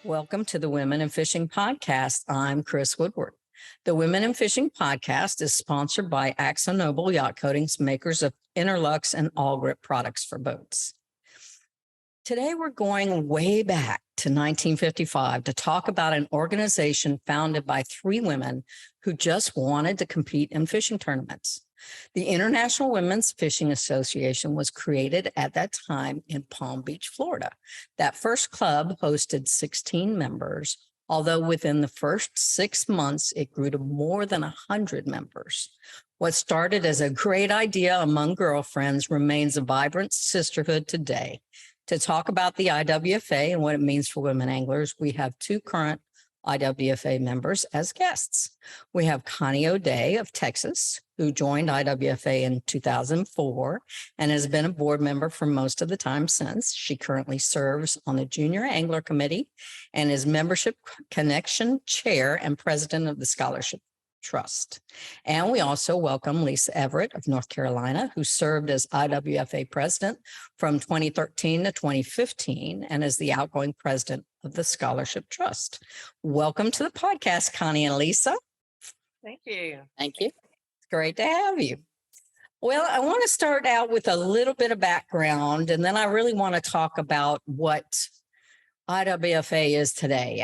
Welcome to the Women in Fishing Podcast. I'm Chris Woodward. The Women in Fishing Podcast is sponsored by AkzoNobel Yacht Coatings, makers of Interlux and All Grip products for boats. Today, we're going way back to 1955 to talk about an organization founded by three women who just wanted to compete in fishing tournaments. The International Women's Fishing Association was created at that time in Palm Beach, Florida. That first club hosted 16 members, although within the first 6 months, it grew to more than 100 members. What started as a great idea among girlfriends remains a vibrant sisterhood today. To talk about the IWFA and what it means for women anglers, we have two current IWFA members as guests. We have Connie O'Day of Texas, who joined IWFA in 2004 and has been a board member for most of the time since. She currently serves on the Junior Angler Committee and is Membership Connection Chair and President of the Scholarship Trust. And we also welcome Lisa Everett of North Carolina, who served as IWFA president from 2013 to 2015 and is the outgoing president of the Scholarship Trust. Welcome to the podcast, Connie and Lisa. Thank you. Thank you. It's great to have you. Well, I want to start out with a little bit of background, and then I really want to talk about what IWFA is today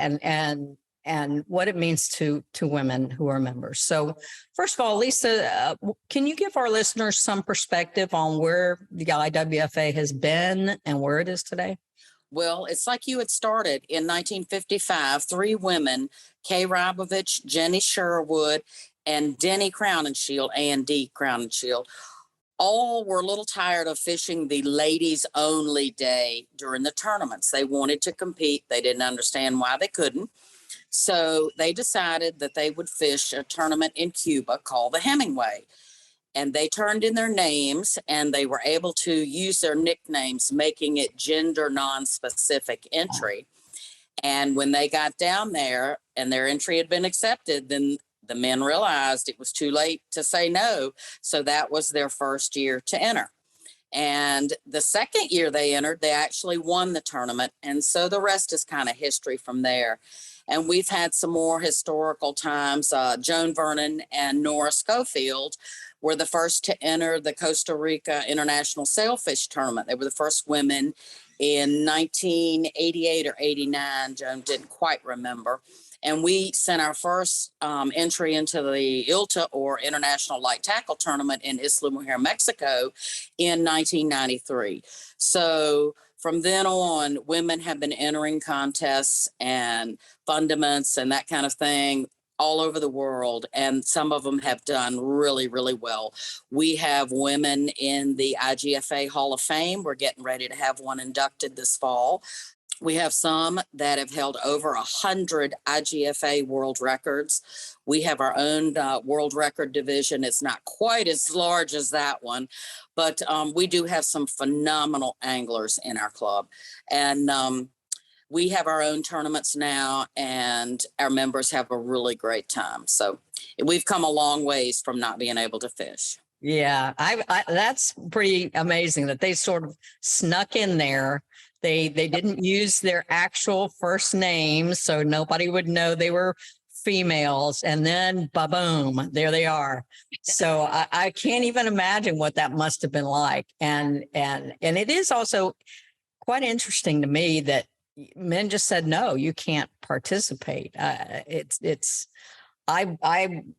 and what it means to women who are members. So first of all, Lisa, can you give our listeners some perspective on where the IWFA has been and where it is today? Well, it's like you had started in 1955, three women, Kay Rybovich, Jenny Sherwood, and Denny Crowninshield, A&D Crowninshield, all were a little tired of fishing the ladies only day during the tournaments. They wanted to compete. They didn't understand why they couldn't. So they decided that they would fish a tournament in Cuba called the Hemingway. And they turned in their names and they were able to use their nicknames, making it gender non-specific entry. And when they got down there and their entry had been accepted, then the men realized it was too late to say no. So that was their first year to enter. And the second year they entered, they actually won the tournament. And so the rest is kind of history from there. And we've had some more historical times. Joan Vernon and Nora Schofield were the first to enter the Costa Rica International Sailfish Tournament. They were the first women in 1988 or 89. Joan didn't quite remember. And we sent our first entry into the ILTA, or International Light Tackle Tournament, in Isla Mujer, Mexico in 1993. So from then on, women have been entering contests and fundaments and that kind of thing all over the world, and some of them have done really, really well. We have women in the IGFA Hall of Fame. We're getting ready to have one inducted this fall. We have some that have held over 100 IGFA world records. We have our own world record division. It's not quite as large as that one, but we do have some phenomenal anglers in our club. And we have our own tournaments now, and our members have a really great time. So we've come a long ways from not being able to fish. Yeah, I that's pretty amazing that they sort of snuck in there. They didn't use their actual first names, so nobody would know they were females. And then, ba-boom, there they are. So I can't even imagine what that must have been like. And it is also quite interesting to me that men just said, no, you can't participate. I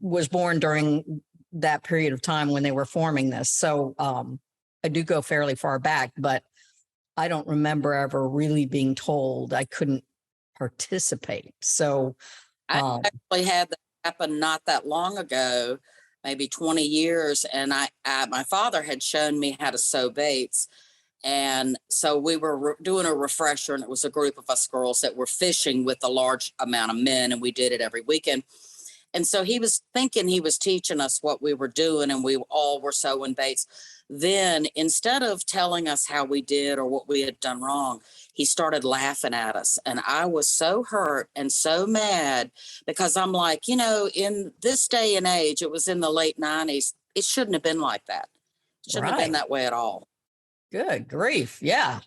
was born during that period of time when they were forming this. So I do go fairly far back, but I don't remember ever really being told I couldn't participate. So I actually had that happen not that long ago, maybe 20 years. And my father had shown me how to sew baits. And so we were doing a refresher, and it was a group of us girls that were fishing with a large amount of men, and we did it every weekend. And so he was thinking he was teaching us what we were doing, and we all were sewing baits. Then instead of telling us how we did or what we had done wrong, he started laughing at us. And I was so hurt and so mad, because I'm like, in this day and age, it was in the late 90s. It shouldn't have been like that. It shouldn't have been that way at all. Good grief. Yeah.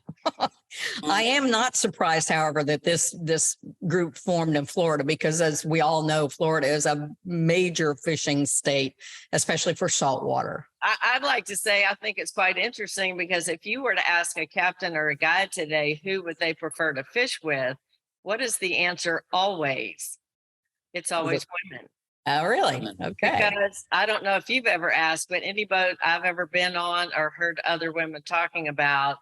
I am not surprised, however, that this group formed in Florida, because as we all know, Florida is a major fishing state, especially for saltwater. I'd like to say I think it's quite interesting, because if you were to ask a captain or a guide today who would they prefer to fish with, what is the answer always? It's always women. Oh, really? Women. Okay. Because I don't know if you've ever asked, but any boat I've ever been on or heard other women talking about,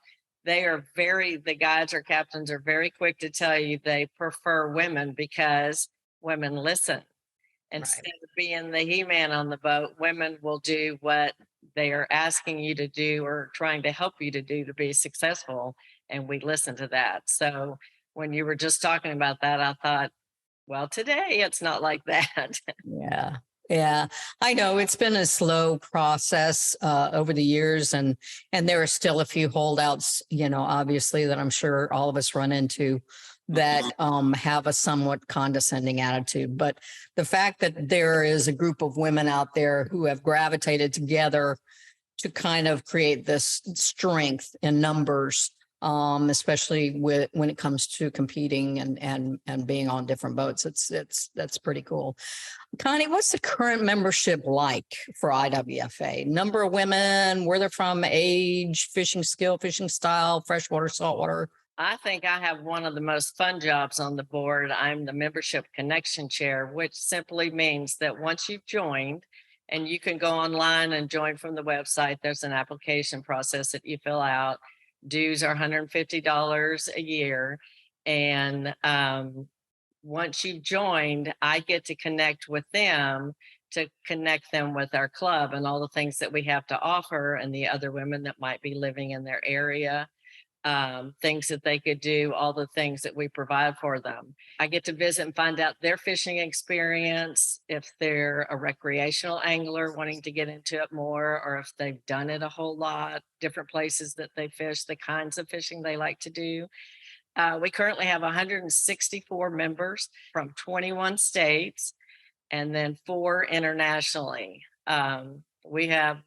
the guides or captains are very quick to tell you they prefer women because women listen. Instead of being the he-man on the boat, women will do what they are asking you to do or trying to help you to do to be successful. And we listen to that. So when you were just talking about that, I thought, well, today it's not like that. Yeah. Yeah, I know it's been a slow process over the years, and there are still a few holdouts, obviously, that I'm sure all of us run into that have a somewhat condescending attitude. But the fact that there is a group of women out there who have gravitated together to kind of create this strength in numbers, especially when it comes to competing and being on different boats, that's pretty cool. Connie, what's the current membership like for IWFA? Number of women, where they're from, age, fishing skill, fishing style, freshwater, saltwater? I think I have one of the most fun jobs on the board. I'm the membership connection chair, which simply means that once you've joined, and you can go online and join from the website, there's an application process that you fill out. Dues are $150 a year. And once you've joined, I get to connect with them, to connect them with our club and all the things that we have to offer, and the other women that might be living in their area, things that they could do, all the things that we provide for them. I get to visit and find out their fishing experience, if they're a recreational angler wanting to get into it more, or if they've done it a whole lot, different places that they fish, the kinds of fishing they like to do. We currently have 164 members from 21 states, and then 4 internationally. We have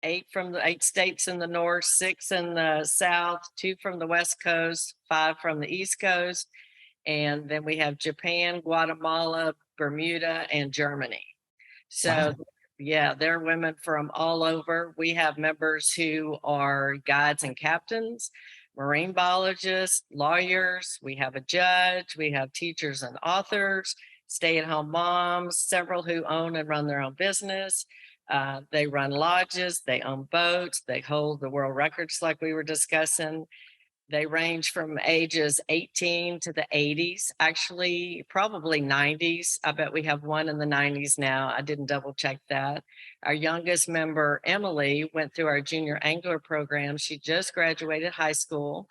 8 from the 8 states in the north, 6 in the south, 2 from the west coast, 5 from the east coast, and then we have Japan, Guatemala, Bermuda, and Germany. So Wow. yeah, there are women from all over. We have members who are guides and captains, marine biologists, lawyers. We have a judge. We have teachers and authors, stay-at-home moms, several who own and run their own business. They run lodges, they own boats, they hold the world records like we were discussing. They range from ages 18 to the 80s, actually probably 90s. I bet we have one in the 90s now. I didn't double check that. Our youngest member, Emily, went through our junior angler program. She just graduated high school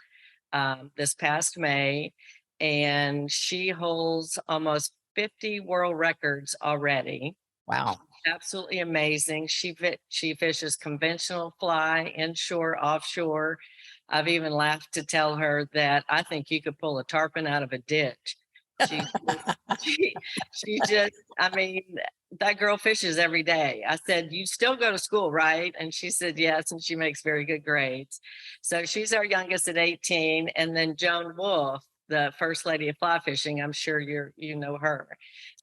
this past May, and she holds almost 50 world records already. Wow. Absolutely amazing. She fishes conventional fly, inshore, offshore. I've even laughed to tell her that I think you could pull a tarpon out of a ditch. She, she just, I mean, that girl fishes every day. I said, you still go to school, right? And she said, yes. And she makes very good grades. So she's our youngest at 18. And then Joan Wolf, the first lady of fly fishing, I'm sure you know her.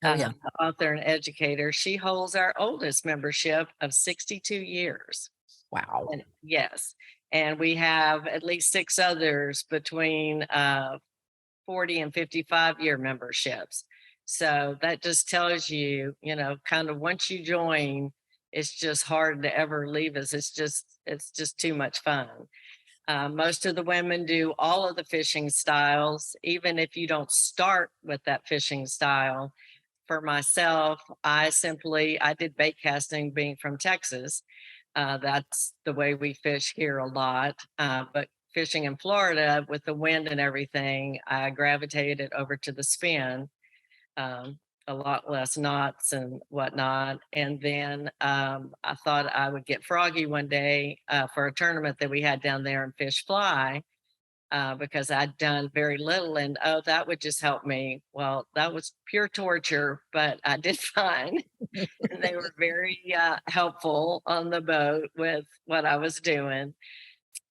Oh, yeah. Author and educator. She holds our oldest membership of 62 years. Wow. And yes. And we have at least 6 others between 40 and 55-year memberships. So that just tells you, kind of once you join, it's just hard to ever leave us. It's just too much fun. Most of the women do all of the fishing styles, even if you don't start with that fishing style. For myself, I did bait casting being from Texas. That's the way we fish here a lot. But fishing in Florida with the wind and everything, I gravitated over to the spin, a lot less knots and whatnot. And then I thought I would get froggy one day for a tournament that we had down there and fish fly. Because I'd done very little, and that would just help me. Well, that was pure torture, but I did fine. And they were very helpful on the boat with what I was doing.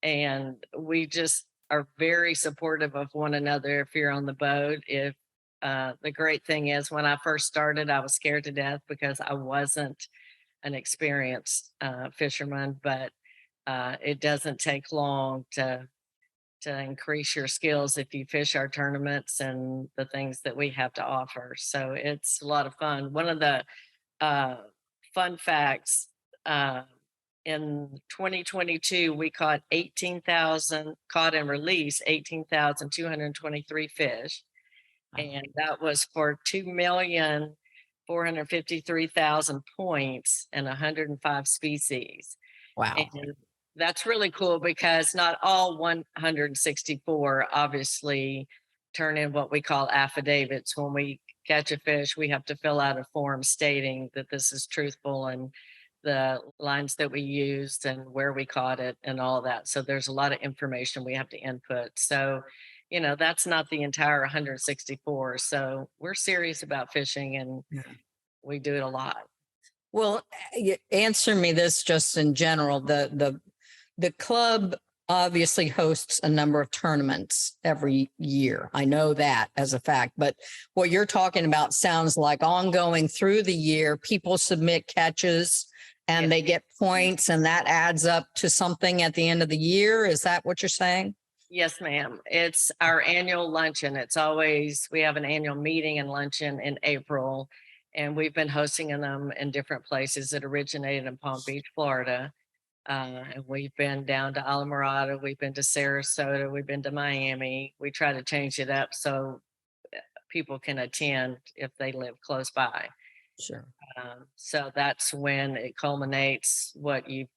And we just are very supportive of one another if you're on the boat. If the great thing is, when I first started, I was scared to death because I wasn't an experienced fisherman, but it doesn't take long to increase your skills if you fish our tournaments and the things that we have to offer. So it's a lot of fun. One of the uh, fun facts, in 2022, we caught 18,000, caught and released 18,223 fish. And that was for 2,453,000 points and 105 species. Wow. And that's really cool because not all 164 obviously turn in what we call affidavits. When we catch a fish, we have to fill out a form stating that this is truthful and the lines that we used and where we caught it and all that. So there's a lot of information we have to input. So, that's not the entire 164. So we're serious about fishing and we do it a lot. Well, answer me this just in general. The club obviously hosts a number of tournaments every year. I know that as a fact, but what you're talking about sounds like ongoing through the year. People submit catches and they get points, and that adds up to something at the end of the year. Is that what you're saying? Yes, ma'am. It's our annual luncheon. We have an annual meeting and luncheon in April, and we've been hosting them in different places. It originated in Palm Beach, Florida. And we've been down to Alamorada, we've been to Sarasota, we've been to Miami. We try to change it up so people can attend if they live close by. Sure. So that's when it culminates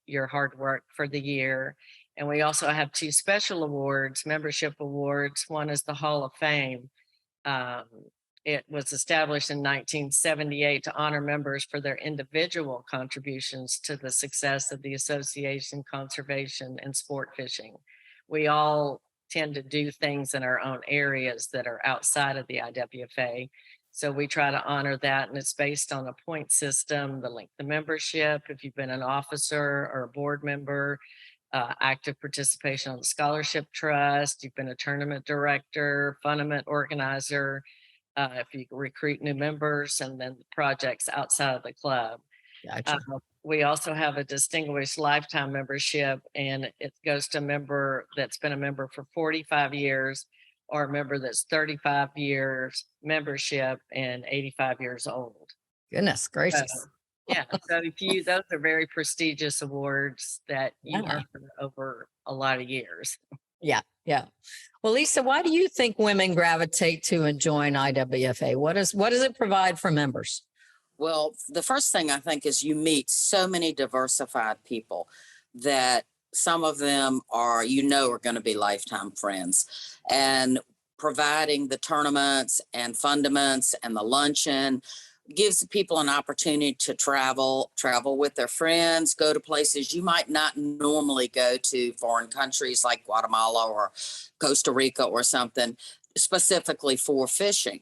your hard work for the year. And we also have two special awards, membership awards. One is the Hall of Fame. It was established in 1978 to honor members for their individual contributions to the success of the association, conservation, and sport fishing. We all tend to do things in our own areas that are outside of the IWFA. So we try to honor that, and it's based on a point system, the length of membership, if you've been an officer or a board member, active participation on the scholarship trust, you've been a tournament director, fundament organizer, if you recruit new members, and then the projects outside of the club. Gotcha. We also have a distinguished lifetime membership, and it goes to a member that's been a member for 45 years or a member that's 35 years membership and 85 years old. Goodness gracious. Yeah. So those are very prestigious awards that you Yeah. earn over a lot of years. Yeah. Well, Lisa, why do you think women gravitate to and join IWFA? What does it provide for members? Well, the first thing I think is you meet so many diversified people that some of them are going to be lifetime friends. And providing the tournaments and fundaments and the luncheon gives people an opportunity to travel with their friends, go to places you might not normally go to, foreign countries like Guatemala or Costa Rica or something, specifically for fishing.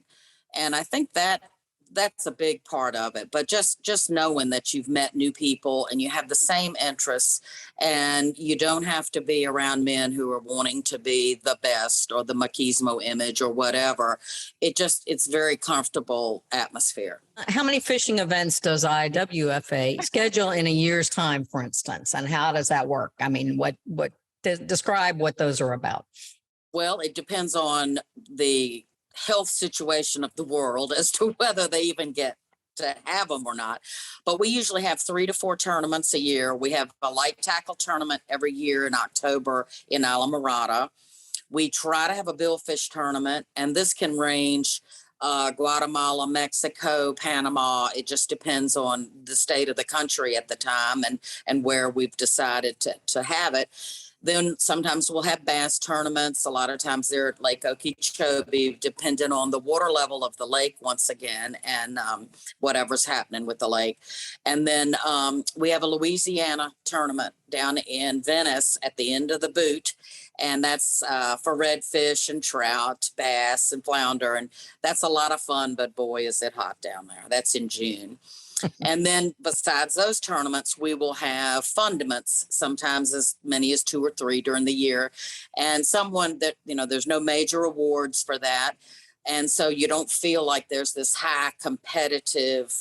And I think that's a big part of it. But just knowing that you've met new people and you have the same interests, and you don't have to be around men who are wanting to be the best or the machismo image or whatever. It's very comfortable atmosphere. How many fishing events does IWFA schedule in a year's time, for instance? And how does that work? I mean, describe what those are about. Well, it depends on the health situation of the world as to whether they even get to have them or not. But we usually have 3 to 4 tournaments a year. We have a light tackle tournament every year in October in Alamorada. We try to have a billfish tournament, and this can range Guatemala, Mexico, Panama. It just depends on the state of the country at the time and where we've decided to have it. Then sometimes we'll have bass tournaments. A lot of times they're at Lake Okeechobee, depending on the water level of the lake once again, and whatever's happening with the lake. And then we have a Louisiana tournament down in Venice at the end of the boot. And that's for redfish and trout, bass and flounder. And that's a lot of fun, but boy, is it hot down there. That's in June. And then besides those tournaments, we will have fundaments, sometimes as many as 2 or 3 during the year. And someone that, there's no major awards for that. And so you don't feel like there's this high competitive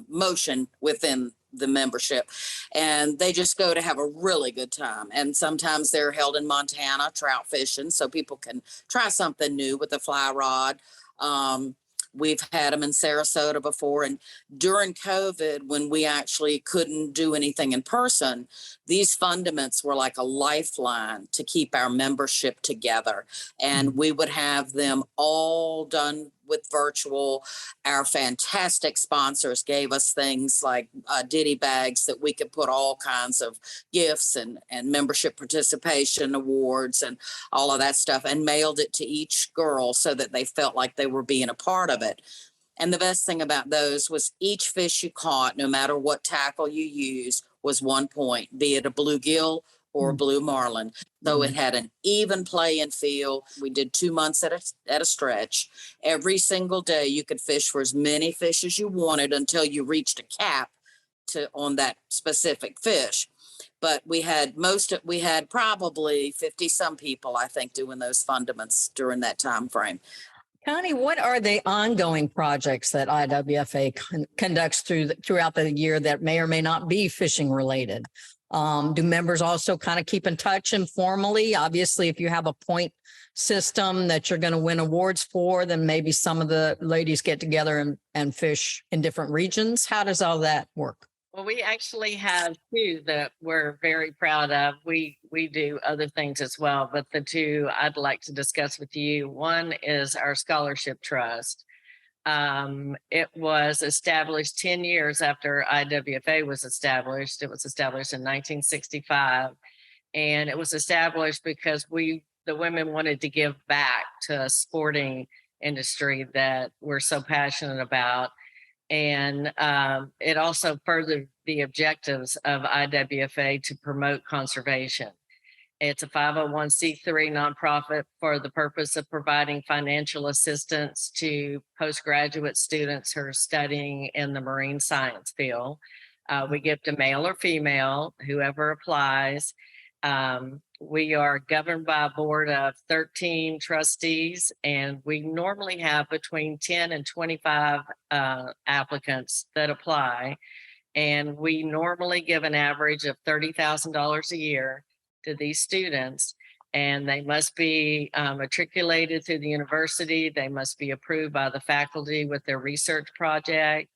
motion within the membership. And they just go to have a really good time. And sometimes they're held in Montana, trout fishing, so people can try something new with a fly rod. We've had them in Sarasota before. And during COVID, when we actually couldn't do anything in person, these fundaments were like a lifeline to keep our membership together. And we would have them all done with virtual. Our fantastic sponsors gave us things like ditty bags that we could put all kinds of gifts and membership participation awards and all of that stuff, and mailed it to each girl so that they felt like they were being a part of it. And the best thing about those was each fish you caught, no matter what tackle you used, was 1 point, be it a bluegill or a blue marlin. So it had an even playing field. We did 2 months at a stretch. Every single day you could fish for as many fish as you wanted until you reached a cap on that specific fish. But we had probably 50 some people, I think, doing those fundaments during that time frame. Connie, what are the ongoing projects that IWFA conducts throughout the year that may or may not be fishing related? Do members also kind of keep in touch informally? Obviously, if you have a point system that you're going to win awards for, then maybe some of the ladies get together and fish in different regions. How does all that work? Well, we actually have 2 that we're very proud of. We do other things as well, but the 2 I'd like to discuss with you. One is our scholarship trust. It was established 10 years after IWFA was established. It was established in 1965. And it was established because the women wanted to give back to a sporting industry that we're so passionate about. And it also furthered the objectives of IWFA to promote conservation. It's a 501c3 nonprofit for the purpose of providing financial assistance to postgraduate students who are studying in the marine science field. We give to male or female, whoever applies. We are governed by a board of 13 trustees, and we normally have between 10 and 25 applicants that apply. And we normally give an average of $30,000 a year to these students, and they must be matriculated through the university. They must be approved by the faculty with their research project.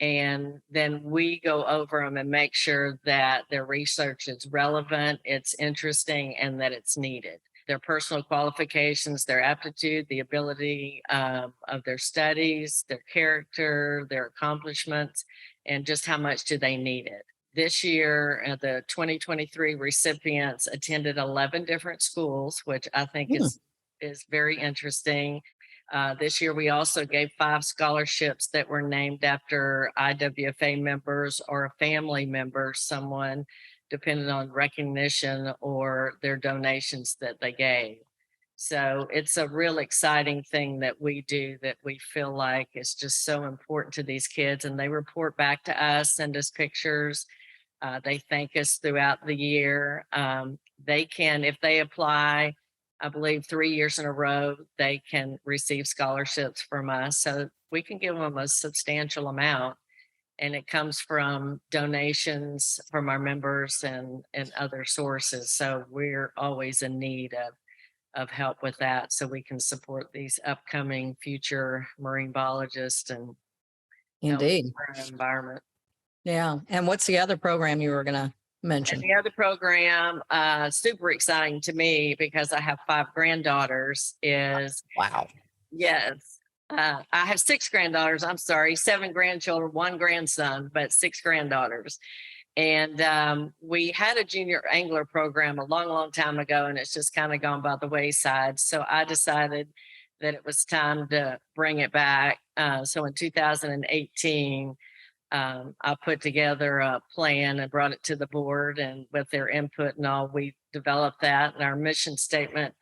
And then we go over them and make sure that their research is relevant, it's interesting, and that it's needed. Their personal qualifications, their aptitude, the ability of their studies, their character, their accomplishments, and just how much do they need it. This year, the 2023 recipients attended 11 different schools, which I think is very interesting. This year, we also gave 5 scholarships that were named after IWFA members or a family member, someone depending on recognition or their donations that they gave. So it's a real exciting thing that we do that we feel like is just so important to these kids. And they report back to us, send us pictures. They thank us throughout the year. They can, if they apply, I believe 3 years in a row, they can receive scholarships from us. So we can give them a substantial amount. And it comes from donations from our members and other sources. So we're always in need of help with that, so we can support these upcoming future marine biologists and Indeed. our environment. Yeah. And what's the other program you were going to mention? And the other program, super exciting to me because I have 5 granddaughters, is Wow. yes. I have 6 granddaughters. I'm sorry, 7 grandchildren, 1 grandson, but 6 granddaughters. And we had a junior angler program a long, long time ago, and it's just kind of gone by the wayside. So I decided that it was time to bring it back. So in 2018, I put together a plan and brought it to the board, and with their input and all, we developed that. And our mission statement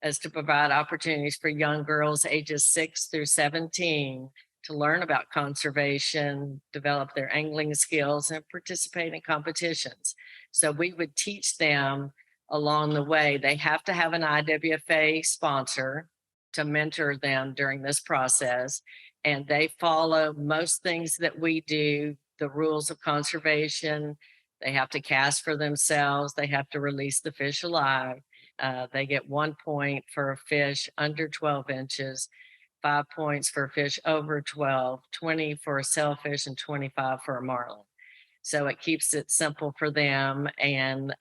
is to provide opportunities for young girls ages 6 through 17 to learn about conservation, develop their angling skills, and participate in competitions. So we would teach them along the way. They have to have an IWFA sponsor to mentor them during this process. And they follow most things that we do, the rules of conservation. They have to cast for themselves. They have to release the fish alive. They get 1 point for a fish under 12 inches, 5 points for a fish over 12, 20 for a sailfish, and 25 for a marlin. So it keeps it simple for them. And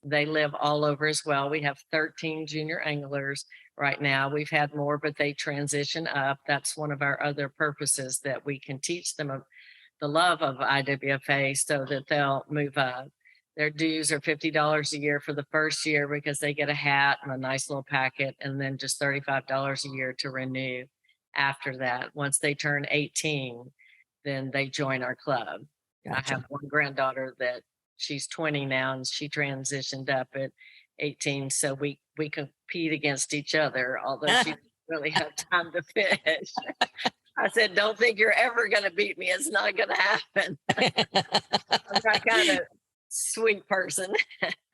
they live all over as well. We have 13 junior anglers right now. We've had more, but they transition up. That's one of our other purposes, that we can teach them the love of IWFA so that they'll move up. Their dues are $50 a year for the first year because they get a hat and a nice little packet, and then just $35 a year to renew after that. Once they turn 18, then they join our club. Gotcha. I have one granddaughter that she's 20 now, and she transitioned up at 18. So we compete against each other, although she didn't really have time to fish. I said, don't think you're ever going to beat me. It's not going to happen. I'm that kind of sweet person.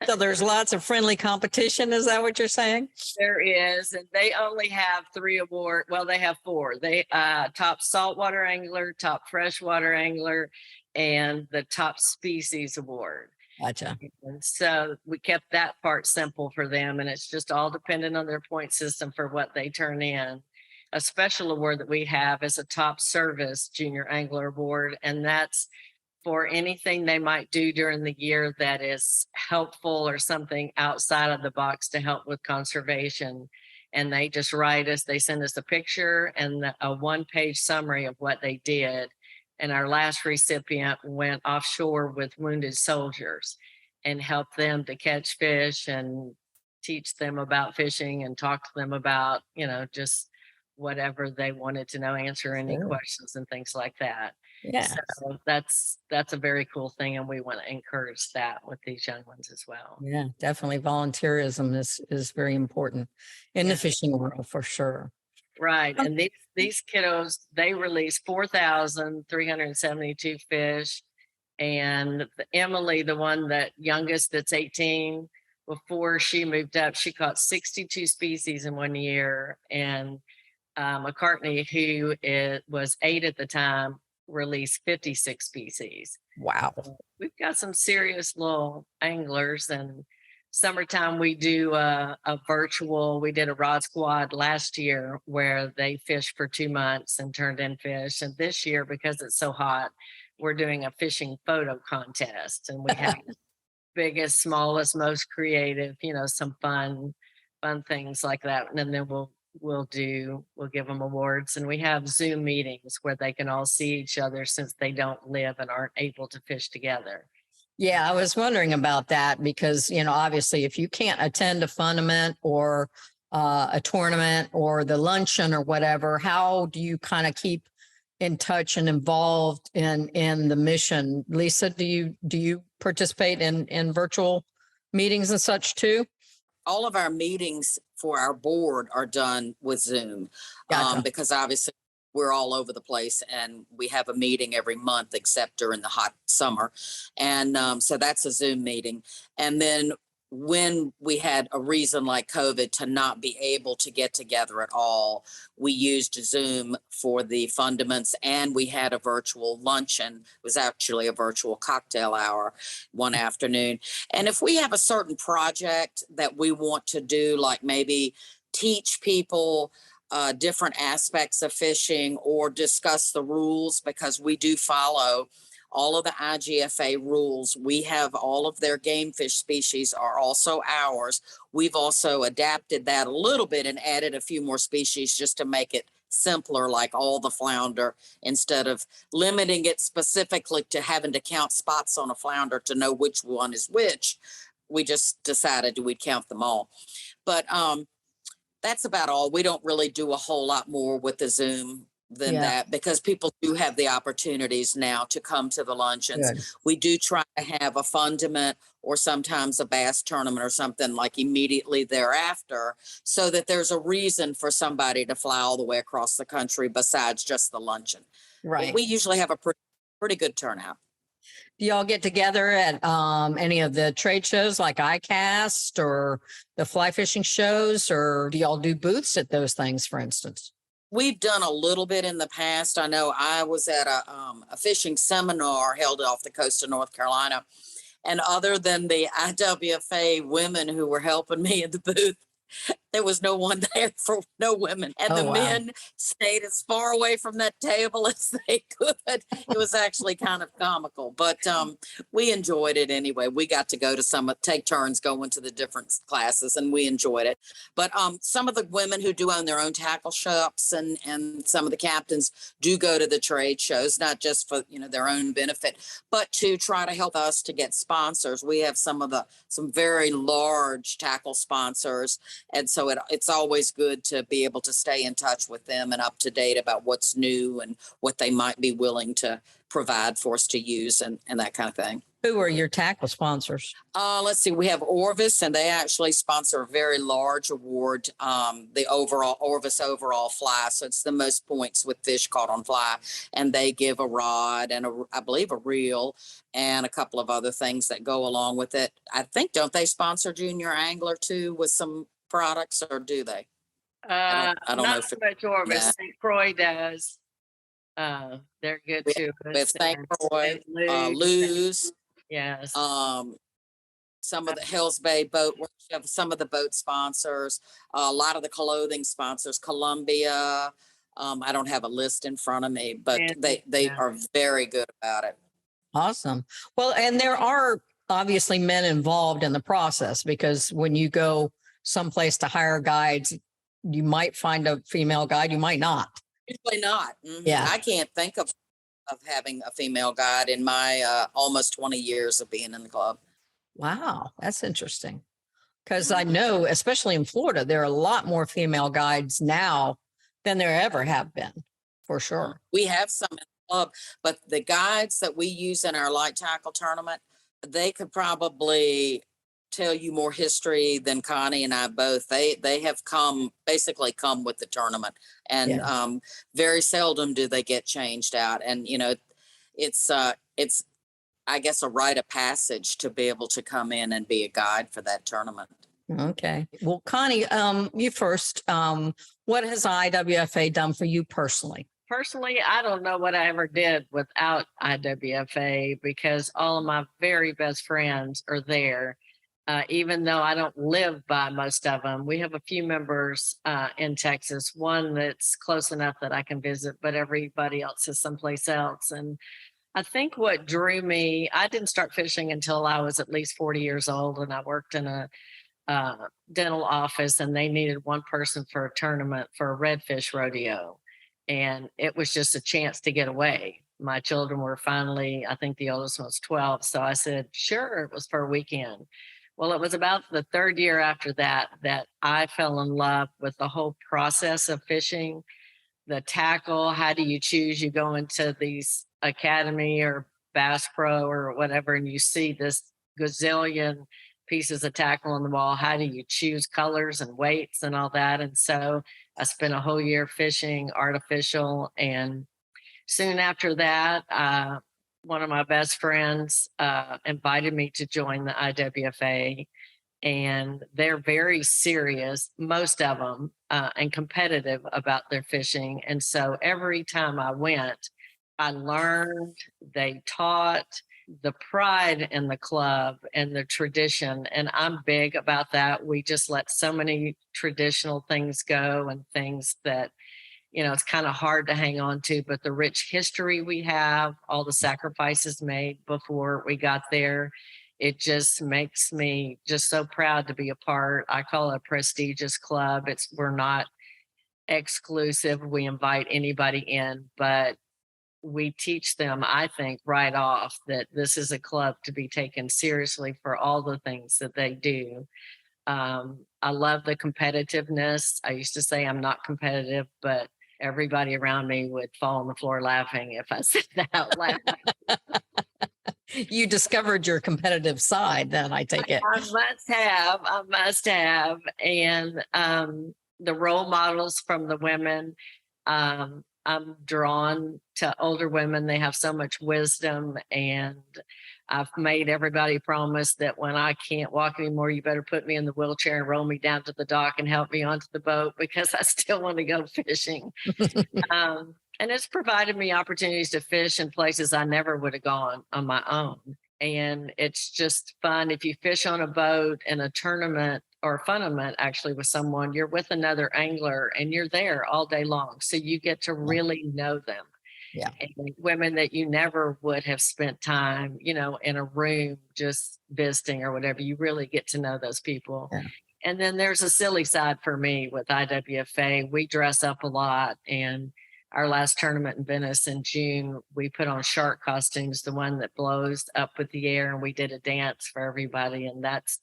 So there's lots of friendly competition. Is that what you're saying? There is. And they only have 3 awards. Well, they have 4. They top saltwater angler, top freshwater angler, and the top species award. Gotcha. And so we kept that part simple for them, and it's just all dependent on their point system for what they turn in. A special award that we have is a top service junior angler award, and that's for anything they might do during the year that is helpful or something outside of the box to help with conservation. And they just write us, they send us a picture and a 1-page summary of what they did. And our last recipient went offshore with wounded soldiers and helped them to catch fish and teach them about fishing and talk to them about, just whatever they wanted to know, answer any Sure. questions and things like that. Yeah. So that's a very cool thing. And we want to encourage that with these young ones as well. Yeah, definitely. Volunteerism is very important in the fishing world for sure. Right. And these kiddos, they release 4,372 fish. And Emily, the one that youngest that's 18, before she moved up, she caught 62 species in 1 year. And McCartney, who was 8 at the time, released 56 species. Wow. We've got some serious little anglers. And summertime, we do a virtual, we did a rod squad last year where they fished for 2 months and turned in fish. And this year, because it's so hot, we're doing a fishing photo contest. And we have biggest, smallest, most creative, some fun things like that. And then we'll give them awards. And we have Zoom meetings where they can all see each other since they don't live and aren't able to fish together. Yeah, I was wondering about that because, obviously if you can't attend a fundament or a tournament or the luncheon or whatever, how do you kind of keep in touch and involved in the mission? Lisa, do you participate in virtual meetings and such too? All of our meetings for our board are done with Zoom. Gotcha. Because obviously we're all over the place and we have a meeting every month except during the hot summer. And so that's a Zoom meeting. And then when we had a reason like COVID to not be able to get together at all, we used Zoom for the fundaments, and we had a virtual luncheon. It was actually a virtual cocktail hour one afternoon. And if we have a certain project that we want to do, like maybe teach people different aspects of fishing or discuss the rules, because we do follow all of the IGFA rules. We have all of their game fish species are also ours. We've also adapted that a little bit and added a few more species just to make it simpler, like all the flounder, instead of limiting it specifically to having to count spots on a flounder to know which one is which. We just decided we'd count them all. But that's about all. We don't really do a whole lot more with the Zoom than Yeah. that, because people do have the opportunities now to come to the luncheons. Good. We do try to have a fundament or sometimes a bass tournament or something like immediately thereafter, so that there's a reason for somebody to fly all the way across the country besides just the luncheon. But Right. we usually have a pretty good turnout. Do y'all get together at any of the trade shows like ICAST or the fly fishing shows, or do y'all do booths at those things, for instance? We've done a little bit in the past. I know I was at a fishing seminar held off the coast of North Carolina. And other than the IWFA women who were helping me in the booth, there was no one there for no women. And Oh, the wow. men stayed as far away from that table as they could. It was actually kind of comical, but we enjoyed it anyway. We got to go to take turns going to the different classes, and we enjoyed it. But some of the women who do own their own tackle shops and some of the captains do go to the trade shows, not just for, their own benefit, but to try to help us to get sponsors. We have some very large tackle sponsors. And so it's always good to be able to stay in touch with them and up to date about what's new and what they might be willing to provide for us to use and that kind of thing. Who are your tackle sponsors? Let's see. We have Orvis, and they actually sponsor a very large award, the Orvis overall fly. So it's the most points with fish caught on fly. And they give a rod and I believe a reel and a couple of other things that go along with it. I think, don't they sponsor Junior Angler too with some products, or do they? I don't know not if so much Orvis. yeah. St. Croix does. They're good too. We have St. Croix, Luz. Yes. Some of the Hills Bay boat workshop, some of the boat sponsors, a lot of the clothing sponsors, Columbia. I don't have a list in front of me, but they are very good about it. Awesome. Well, and there are obviously men involved in the process, because when you go someplace to hire guides, you might find a female guide, you might not. Usually not. Mm-hmm. Yeah. I can't think of having a female guide in my almost 20 years of being in the club. Wow, that's interesting. Because I know, especially in Florida, there are a lot more female guides now than there ever have been, for sure. We have some in the club, but the guides that we use in our light tackle tournament, they could probably tell you more history than Connie and I both. They have basically come with the tournament, and very seldom do they get changed out. And it's I guess a rite of passage to be able to come in and be a guide for that tournament. Okay. Well, Connie, you first. What has IWFA done for you personally? Personally, I don't know what I ever did without IWFA, because all of my very best friends are there. Even though I don't live by most of them. We have a few members in Texas, one that's close enough that I can visit, but everybody else is someplace else. And I think what drew me, I didn't start fishing until I was at least 40 years old, and I worked in a dental office, and they needed one person for a tournament for a redfish rodeo. And it was just a chance to get away. My children were finally, I think the oldest one was 12. So I said, sure, it was for a weekend. Well, it was about the third year after that I fell in love with the whole process of fishing, the tackle. How do you choose? You go into these academy or Bass Pro or whatever, and you see this gazillion pieces of tackle on the wall. How do you choose colors and weights and all that? And so I spent a whole year fishing artificial. And soon after that, one of my best friends invited me to join the IWFA, and they're very serious, most of them, and competitive about their fishing. And so every time I went, I learned, they taught, the pride in the club and the tradition. And I'm big about that. We just let so many traditional things go, and things that it's kind of hard to hang on to, but the rich history we have, all the sacrifices made before we got there, it just makes me just so proud to be a part. I call it a prestigious club. We're not exclusive. We invite anybody in, but we teach them, I think, right off that this is a club to be taken seriously for all the things that they do. I love the competitiveness. I used to say I'm not competitive, but everybody around me would fall on the floor laughing if I said that out loud. You discovered your competitive side, then I take it. I must have. And the role models from the women, I'm drawn to older women. They have so much wisdom, and I've made everybody promise that when I can't walk anymore, you better put me in the wheelchair and roll me down to the dock and help me onto the boat because I still want to go fishing. And it's provided me opportunities to fish in places I never would have gone on my own. And it's just fun. If you fish on a boat in a tournament or a funament actually with someone, you're with another angler and you're there all day long. So you get to really know them. Yeah. And women that you never would have spent time, in a room just visiting or whatever. You really get to know those people. Yeah. And then there's a silly side for me with IWFA. We dress up a lot, and our last tournament in Venice in June, we put on shark costumes, the one that blows up with the air, and we did a dance for everybody. And that's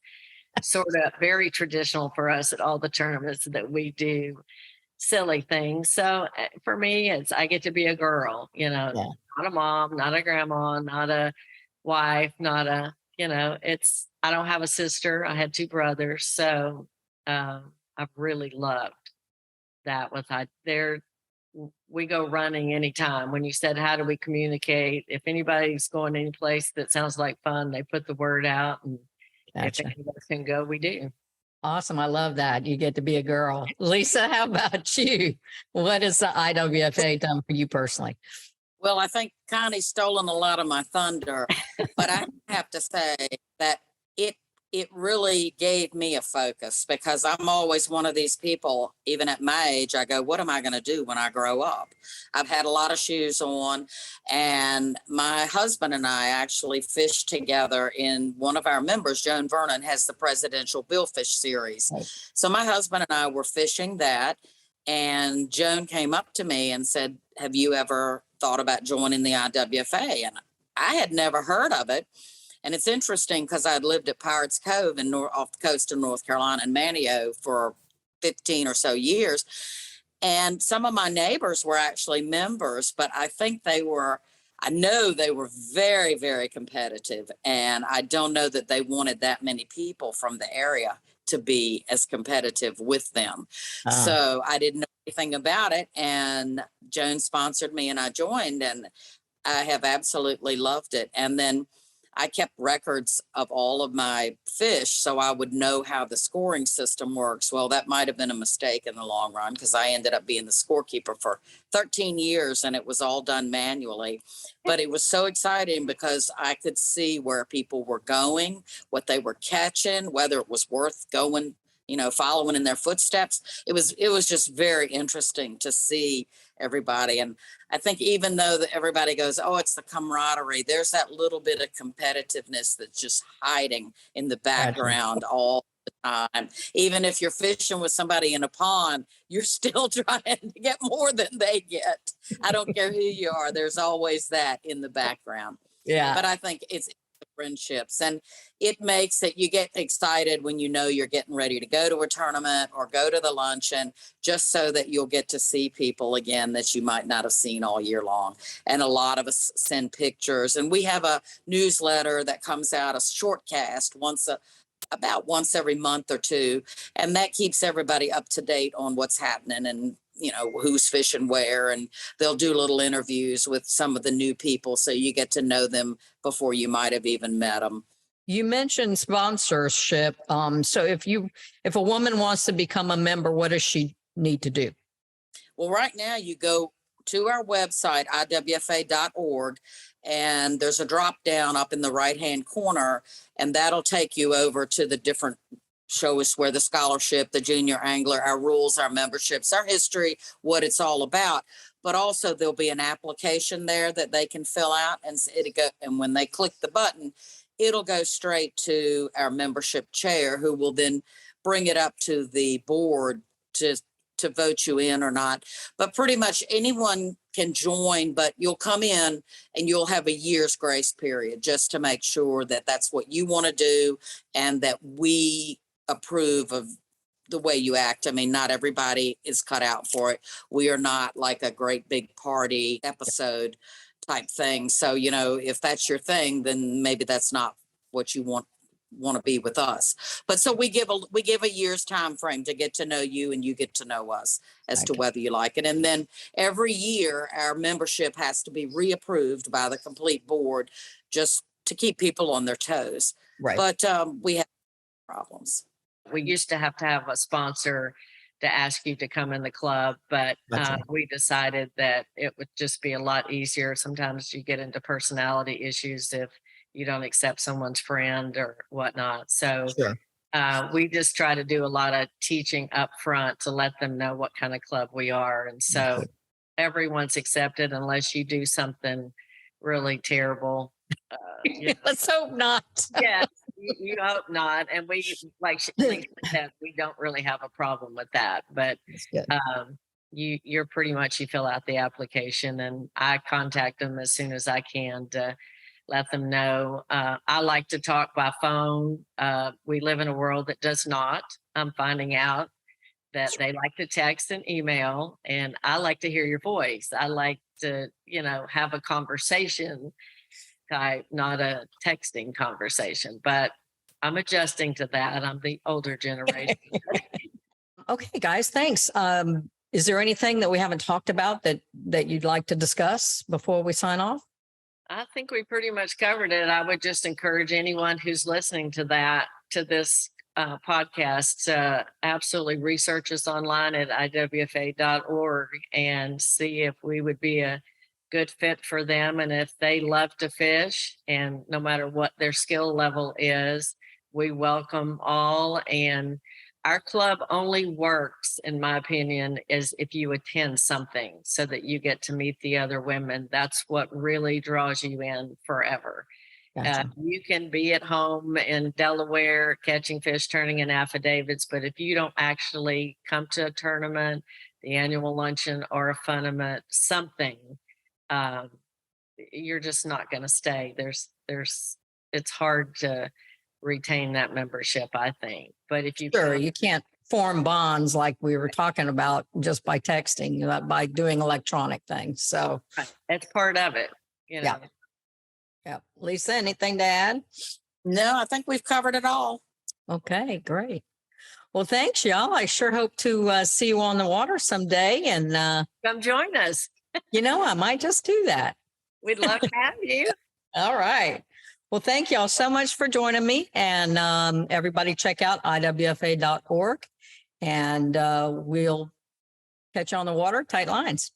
sort of very traditional for us at all the tournaments that we do, silly things. So for me, I get to be a girl, not a mom, not a grandma, not a wife, not a, I don't have a sister. I had 2 brothers. So I've really loved that we go running anytime. When you said, how do we communicate? If anybody's going any place that sounds like fun, they put the word out. And Gotcha. if any of us can go, we do. Awesome. I love that. You get to be a girl. Lisa, how about you? What has the IWFA done for you personally? Well, I think Connie's stolen a lot of my thunder, but I have to say that it really gave me a focus, because I'm always one of these people, even at my age, I go, what am I going to do when I grow up? I've had a lot of shoes on, and my husband and I actually fished together in one of our members. Joan Vernon has the Presidential Billfish Series. Right. So my husband and I were fishing that, and Joan came up to me and said, have you ever thought about joining the IWFA? And I had never heard of it. And it's interesting because I'd lived at Pirates Cove off the coast of North Carolina and Manio for 15 or so years. And some of my neighbors were actually members, but I know they were very, very competitive. And I don't know that they wanted that many people from the area to be as competitive with them. So I didn't know anything about it. And Joan sponsored me and I joined, and I have absolutely loved it. And then I kept records of all of my fish so I would know how the scoring system works. Well, that might have been a mistake in the long run, because I ended up being the scorekeeper for 13 years and it was all done manually. But it was so exciting because I could see where people were going, what they were catching, whether it was worth going, following in their footsteps. It was just very interesting to see everybody. And I think even though everybody goes, oh, it's the camaraderie, there's that little bit of competitiveness that's just hiding in the background all the time. Even if you're fishing with somebody in a pond, you're still trying to get more than they get. I don't care who you are. There's always that in the background. Yeah. But I think it's friendships, and it makes it, you get excited when you're getting ready to go to a tournament or go to the luncheon, just so that you'll get to see people again that you might not have seen all year long. And a lot of us send pictures, and we have a newsletter that comes out, a short cast about once every month or 2, and that keeps everybody up to date on what's happening and who's fishing where, and they'll do little interviews with some of the new people, so you get to know them before you might have even met them. You mentioned sponsorship. So if a woman wants to become a member, what does she need to do? Well, right now you go to our website, IWFA.org, and there's a drop down up in the right-hand corner, and that'll take you over to the different show us where the scholarship, the junior angler, our rules, our memberships, our history, what it's all about. But also there'll be an application there that they can fill out, and when they click the button, it'll go straight to our membership chair, who will then bring it up to the board to vote you in or not. But pretty much anyone can join, but you'll come in and you'll have a year's grace period just to make sure that that's what you want to do and that we approve of the way you act. I mean, not everybody is cut out for it. We are not like a great big party episode type thing. So, you know, if that's your thing, then maybe that's not what you want to be with us. But so we give a year's time frame to get to know you, and you get to know us as to whether you like it. And then every year our membership has to be reapproved by the complete board, just to keep people on their toes. Right. But we have problems. We used to have a sponsor to ask you to come in the club, but Gotcha. we decided that it would just be a lot easier. Sometimes you get into personality issues if you don't accept someone's friend or whatnot. So Sure. we just try to do a lot of teaching up front to let them know what kind of club we are. And so Okay. everyone's accepted unless you do something really terrible. Let's hope not. Yeah, you hope not. And we things like that. We don't really have a problem with that. But That's good. you're pretty much, you fill out the application, and I contact them as soon as I can to let them know. I like to talk by phone. We live in a world that does not. I'm finding out that they like to text and email, and I like to hear your voice. I like to, have a conversation type, not a texting conversation, but I'm adjusting to that. I'm the older generation. Okay, guys, thanks. Is there anything that we haven't talked about that you'd like to discuss before we sign off? I think we pretty much covered it. I would just encourage anyone who's listening to this podcast to absolutely research us online at IWFA.org and see if we would be a good fit for them. And if they love to fish, and no matter what their skill level is, we welcome all. And our club only works, in my opinion, is if you attend something so that you get to meet the other women. That's what really draws you in forever. Gotcha. You can be at home in Delaware catching fish, turning in affidavits, but if you don't actually come to a tournament, the annual luncheon, or a funament, something, you're just not going to stay. It's hard to retain that membership, I think. But if you Sure, you can't form bonds like we were talking about just by texting, by doing electronic things. So it's part of it. Yeah. Yeah. Lisa, anything to add? No, I think we've covered it all. Okay, great. Well, thanks, y'all. I sure hope to see you on the water someday. And, come join us. I might just do that. We'd love to have you. All right. Well, thank y'all so much for joining me. And everybody check out IWFA.org. And we'll catch you on the water. Tight lines.